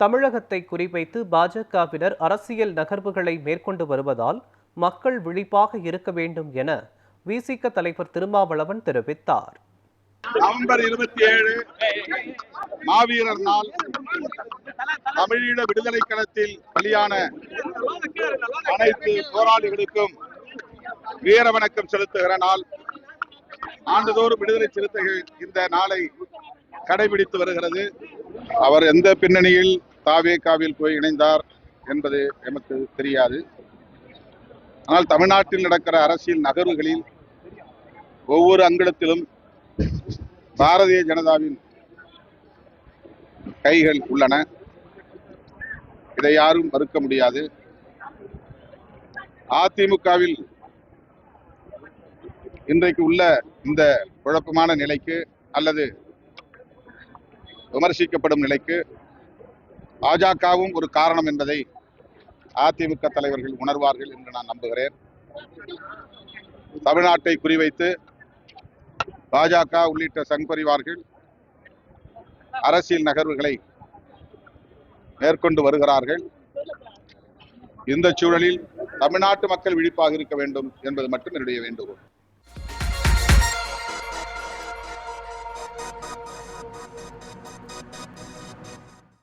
தமிழகத்தை குறிவைத்து பாஜகவினர் அரசியல் நகர்வுகளை மேற்கொண்டு வருவதால் மக்கள் விழிப்பாக இருக்க வேண்டும் என விசிக தலைவர் திருமாவளவன் தெரிவித்தார். நவம்பர் 27 மாவீரர் நாள், தமிழீழ விடுதலை களத்தில் பலியான அனைத்து போராளிகளுக்கும் வீர வணக்கம் செலுத்துகிற நாள். ஆண்டுதோறும் விடுதலை சிறுத்தைகள் இந்த நாளை கடைபிடித்து வருகிறது. அவர் எந்த பின்னணியில் தாவேகாவில் போய் இணைந்தார் என்பது எமக்கு தெரியாது. ஆனால் தமிழ்நாட்டில் நடக்கிற அரசியல் நகர்வுகளில் ஒவ்வொரு அங்கத்திலும் பாரதிய ஜனதாவின் கைகள் உள்ளன. இதை யாரும் மறுக்க முடியாது. அதிமுகவில் இன்றைக்கு உள்ள இந்த குழப்பமான நிலைக்கு அல்லது விமர்சிக்கப்படும் நிலைக்கு பாஜகவும் ஒரு காரணம் என்பதை அதிமுக தலைவர்கள் உணர்வார்கள் என்று நான் நம்புகிறேன். தமிழ்நாட்டை குறிவைத்து பாஜக உள்ளிட்ட சங் பரிவார்கள் அரசியல் நகர்வுகளை மேற்கொண்டு வருகிறார்கள். இந்த சூழலில் தமிழ்நாட்டு மக்கள் விழிப்பாக இருக்க வேண்டும் என்பது மட்டும் என்னுடைய வேண்டுகோள்.